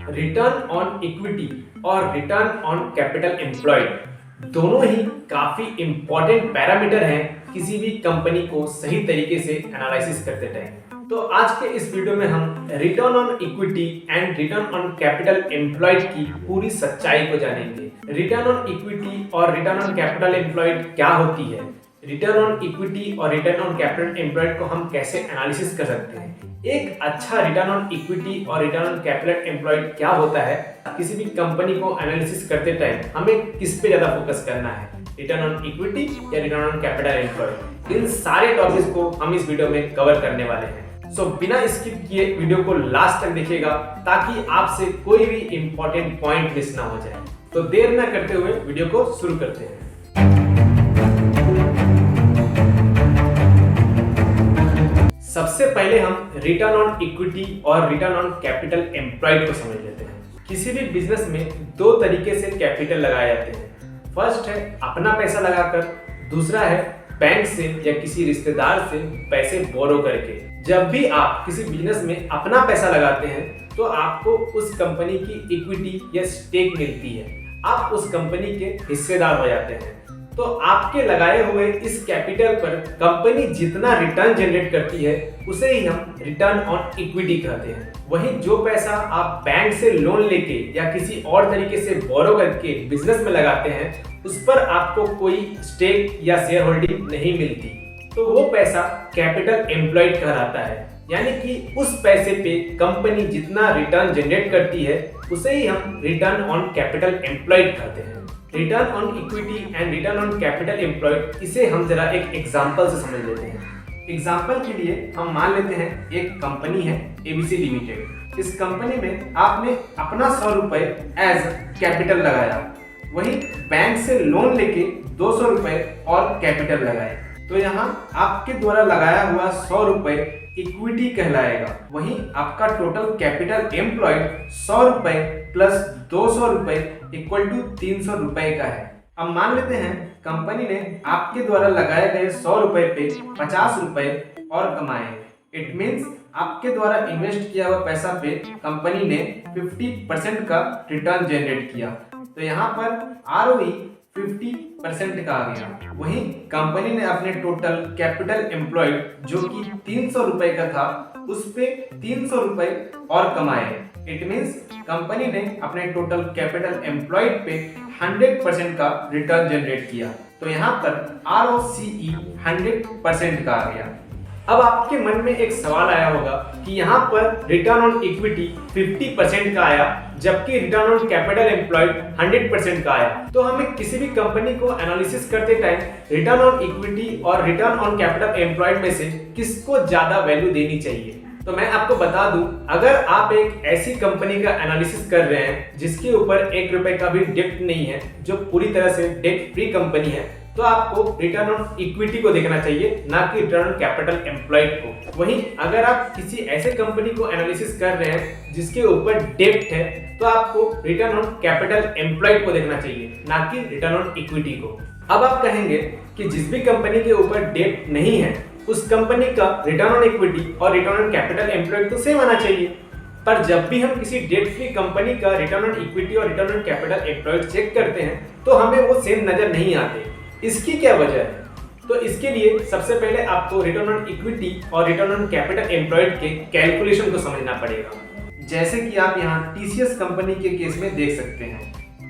Return on equity और return on capital employed दोनों ही काफी इंपॉर्टेंट पैरामीटर हैं किसी भी कंपनी को सही तरीके से एनालिसिस करते टाइम। तो आज के इस वीडियो में हम return on equity and return on capital employed की पूरी सच्चाई को जानेंगे। रिटर्न ऑन इक्विटी और रिटर्न ऑन कैपिटल एम्प्लॉयड क्या होती है, रिटर्न ऑन इक्विटी और रिटर्न ऑन कैपिटल एम्प्लॉयड को हम कैसे एनालिसिस कर सकते हैं, एक अच्छा रिटर्न ऑन इक्विटी और रिटर्न ऑन कैपिटल एम्प्लॉयड क्या होता है, किसी भी कंपनी को एनालिसिस करते टाइम हमें किस पे ज्यादा फोकस करना है, रिटर्न ऑन इक्विटी या रिटर्न ऑन कैपिटल एम्प्लॉयड। इन सारे टॉपिक्स को हम इस वीडियो में कवर करने वाले हैं। सो बिना स्किप किए वीडियो को लास्ट तक देखिएगा ताकि आपसे कोई भी इंपॉर्टेंट पॉइंट मिस ना हो जाए। तो देर न करते हुए वीडियो को शुरू करते हैं। सबसे पहले हम रिटर्न ऑन इक्विटी और रिटर्न ऑन कैपिटल एम्प्लॉयड को समझ लेते हैं। किसी भी बिजनेस में दो तरीके से कैपिटल लगाए जाते हैं। फर्स्ट है अपना पैसा लगाकर, दूसरा है बैंक से या किसी रिश्तेदार से पैसे बोरो करके। जब भी आप किसी बिजनेस में अपना पैसा लगाते हैं तो आपको उस कंपनी की इक्विटी या स्टेक मिलती है, आप उस कंपनी के हिस्सेदार हो जाते हैं। तो आपके लगाए हुए इस कैपिटल पर कंपनी जितना रिटर्न जनरेट करती है उसे ही हम रिटर्न ऑन इक्विटी कहते हैं। वहीं जो पैसा आप बैंक से लोन लेके या किसी और तरीके से बोरो करके बिजनेस में लगाते हैं उस पर आपको कोई स्टेक या शेयर होल्डिंग नहीं मिलती, तो वो पैसा कैपिटल एम्प्लॉयड कहलाता है। यानी कि उस पैसे पे कंपनी जितना रिटर्न जनरेट करती है उसे ही हम रिटर्न ऑन कैपिटल एम्प्लॉयड कहते हैं। Return on equity and return on capital employed, इसे हम जरा एक एग्जांपल से समझ लेते हैं। एग्जांपल के लिए हम मान लेते हैं एक कंपनी है एबीसी लिमिटेड। इस कंपनी में आपने अपना 100 रुपए एज कैपिटल लगाया, वहीं बैंक से लोन लेके 200 रुपए और कैपिटल लगाए, तो यहाँ आपके द्वारा लगाया हुआ 100 रुपए इक्विटी कहलाएगा। वहीं आपका टोटल कैपिटल एम्प्लॉयड 100 रुपए प्लस 200 रुपए इक्वल टू 300 रुपए का है। अब मान लेते हैं कंपनी ने आपके द्वारा लगाए गए 100 रुपए पे 50 रुपए और कमाए। इट मीन्स आपके द्वारा इन्वेस्ट किया हुआ पैसा पे कंपनी ने 50% का रिटर्न जनरेट किया, तो यहाँ पर ROE 50% का आ गया। वहीं कंपनी ने अपने टोटल कैपिटल एम्प्लॉयड जो कि 300 रुपए का था उस पे 300 रुपए और कमाए। इट मीन्स कंपनी ने अपने टोटल कैपिटल एम्प्लॉयड पे 100% का रिटर्न जनरेट किया, तो यहाँ पर ROCE 100% का आ गया। अब आपके मन में एक सवाल आया होगा कि यहाँ पर रिटर्न ऑन इक्विटी 50% का आया जबकि रिटर्न ऑन कैपिटल एम्प्लॉयड 100% का आया, तो हमें किसी भी कंपनी को एनालिसिस करते टाइम रिटर्न ऑन इक्विटी और रिटर्न ऑन कैपिटल एम्प्लॉयड में से किसको ज्यादा वैल्यू देनी चाहिए। तो मैं आपको बता दूं, अगर आप एक ऐसी कंपनी का एनालिसिस कर रहे हैं जिसके ऊपर 1 रुपए का भी डेब्ट नहीं है, जो पूरी तरह से डेब्ट फ्री कंपनी है, तो आपको रिटर्न ऑन इक्विटी को देखना चाहिए, ना कि रिटर्न ऑन कैपिटल एम्प्लॉयड को। वहीं अगर आप किसी ऐसे कंपनी को एनालिसिस कर रहे हैं जिसके ऊपर डेब्ट है, तो आपको रिटर्न ऑन कैपिटल एम्प्लॉयड को देखना चाहिए, ना कि रिटर्न ऑन इक्विटी को। अब आप कहेंगे कि जिस भी कंपनी के ऊपर डेब्ट नहीं है उस कंपनी का रिटर्न ऑन इक्विटी और रिटर्न ऑन कैपिटल एम्प्लॉयड तो सेम आना चाहिए। पर जब भी हम किसी डेट फ्री कंपनी का रिटर्न ऑन इक्विटी और return on capital employed check करते हैं तो हमें वो सेम नजर नहीं आते। इसकी क्या वजह है? तो इसके लिए सबसे पहले आपको रिटर्न ऑन इक्विटी और रिटर्न ऑन कैपिटल एम्प्लॉयड के कैलकुलेशन को समझना पड़ेगा। जैसे कि आप यहाँ TCS कंपनी के केस में देख सकते हैं,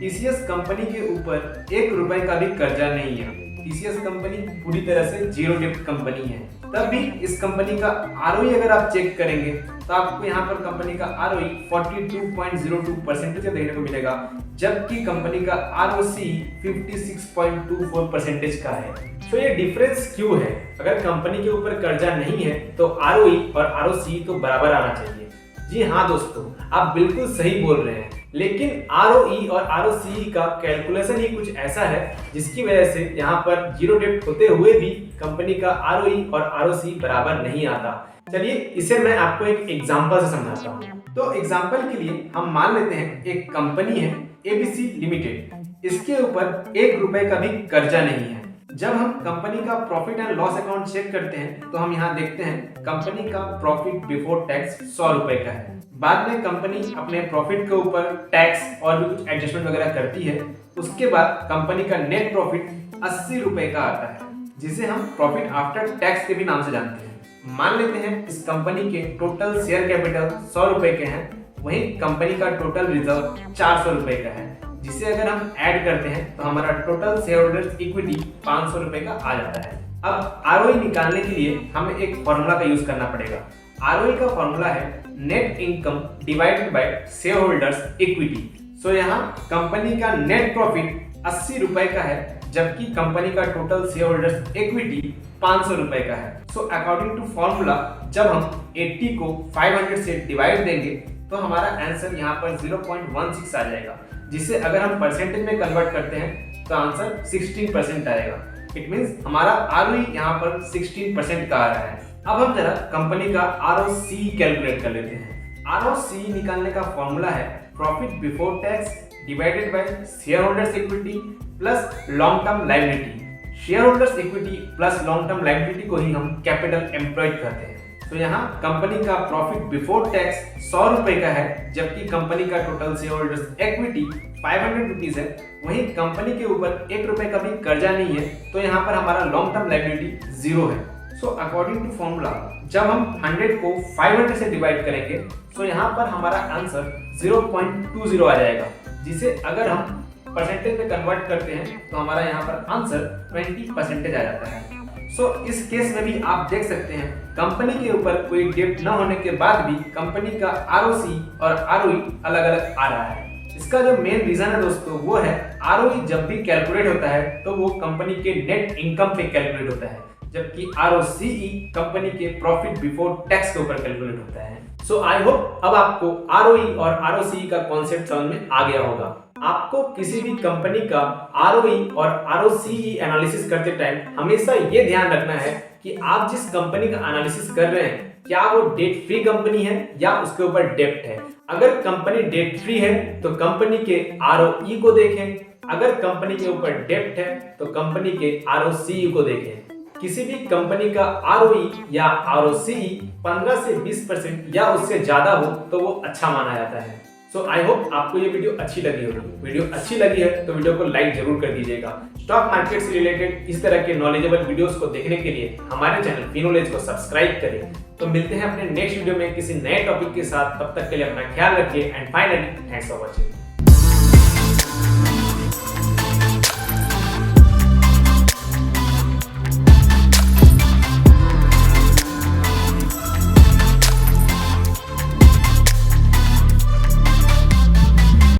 TCS कंपनी के ऊपर 1 रुपए का भी कर्जा नहीं है। TCS कंपनी पूरी तरह से जीरो डेब्ट कंपनी है। तब भी इस कंपनी का ROE अगर आप चेक करेंगे तो आपको यहाँ पर कंपनी का ROE 42.02% देखने को मिलेगा, जबकि कंपनी का ROCE 56.24% का है। तो ये डिफरेंस क्यों है? अगर कंपनी के ऊपर कर्जा नहीं है तो ROE और ROCE तो बराबर आना चाहिए। जी हाँ दोस्तों, आप बिल्कुल सही बोल रहे हैं, लेकिन ROE और ROCE का कैलकुलेशन ही कुछ ऐसा है जिसकी वजह से यहाँ पर जीरो डेब्ट होते हुए भी कंपनी का ROE और ROCE बराबर नहीं आता। चलिए इसे मैं आपको एक एग्जांपल से समझाता हूँ। तो एग्जांपल के लिए हम मान लेते हैं एक कंपनी है ABC लिमिटेड, इसके ऊपर 1 रुपए का भी कर्जा नहीं है। जब हम कंपनी का profit and loss account check करते हैं तो हम यहाँ देखते हैं कंपनी का प्रॉफिट बिफोर टैक्स 100 रुपए का है। बाद में कंपनी अपने प्रॉफिट के ऊपर टैक्स और भी कुछ एडजस्टमेंट वगैरह करती है। उसके बाद कंपनी का नेट प्रॉफिट 80 रुपए का आता है, जिसे हम प्रॉफिट आफ्टर टैक्स के भी नाम से जानते हैं। मान लेते हैं इस कंपनी के टोटल शेयर कैपिटल 100 रुपए के हैं, वहीं कंपनी का टोटल रिजर्व 400 रुपए का है, जिसे अगर हम ऐड करते हैं तो हमारा टोटल शेयर होल्डर्स इक्विटी 500 रुपए का आ जाता है। अब आरओई निकालने के लिए हमें एक फॉर्मूला का यूज करना पड़ेगा। आरओई का फॉर्मूला है net income divided by shareholders equity. So यहाँ कंपनी का नेट प्रॉफिट 80 रुपए का है, जबकि कंपनी का टोटल शेयर होल्डर्स इक्विटी 500 रुपए का है। सो अकॉर्डिंग टू फॉर्मूला जब हम 80 को 500 से डिवाइड देंगे तो हमारा आंसर यहाँ पर 0.16 आ जाएगा, जिसे अगर हम परसेंटेज में कन्वर्ट करते हैं तो आंसर 16% आएगा। इट मींस हमारा आरओई यहाँ पर 16% का आ रहा है। अब हम जरा कंपनी का आरओसी कैलकुलेट कर लेते हैं। आरओसी निकालने का फॉर्मूला है profit before tax divided by shareholders equity plus long term liability. Share holders equity plus long term liability को ही हम कैपिटल एम्प्लॉयड कहते हैं। तो यहाँ कंपनी का प्रॉफिट बिफोर टैक्स 100 रुपए का है, जबकि कंपनी का total share holders equity 500 rupees है। वहीं कंपनी के ऊपर 1 रुपए का भी कर्जा नहीं है, तो यहाँ पर हमारा लॉन्ग टर्म लायबिलिटी 0 है। सो अकॉर्डिंग टू फॉर्मूला जब हम 100 को 500 से डिवाइड करेंगे तो यहाँ पर हमारा आंसर 0.20 आ जाएगा, जिसे अगर हम परसेंटेज में कन्वर्ट करते हैं तो हमारा यहाँ पर आंसर 20% आ जाता है। इस केस में भी आप देख सकते हैं कंपनी के ऊपर कोई डेब्ट न होने के बाद भी कंपनी का आरओसी और आरओई अलग अलग आ रहा है। इसका जो मेन रीजन है दोस्तों वो है आरओई जब भी कैलकुलेट होता है तो वो कंपनी के नेट इनकम पे कैलकुलेट होता है, जबकि आरओसीई कंपनी के प्रॉफिट बिफोर टैक्स के ऊपर कैलकुलेट होता है। सो आई होप अब आपको आरओई और आरओसीई का कॉन्सेप्ट समझ में आ गया होगा। आपको किसी भी कंपनी का आरओई और आरओसीई एनालिसिस करते टाइम हमेशा ये ध्यान रखना है कि आप जिस कंपनी का एनालिसिस कर रहे हैं क्या वो डेट फ्री कंपनी है या उसके ऊपर डेब्ट है। अगर कंपनी डेट फ्री है तो कंपनी के आरओई को देखें, अगर कंपनी के ऊपर डेब्ट है तो कंपनी के आरओसीई को देखें। किसी भी कंपनी का आरओई या आरओसीई 15 से 20% या उससे ज्यादा हो तो वो अच्छा माना जाता है। सो आई होप आपको ये वीडियो अच्छी लगी होगी। वीडियो अच्छी लगी है तो वीडियो को लाइक जरूर कर दीजिएगा। स्टॉक मार्केट से रिलेटेड इस तरह के नॉलेजेबल वीडियोस को देखने के लिए हमारे चैनल फिनोलेज को सब्सक्राइब करें। तो मिलते हैं अपने नेक्स्ट वीडियो में किसी नए टॉपिक के साथ। तब तक के लिए अपना ख्याल रखिए and finally thanks for watching.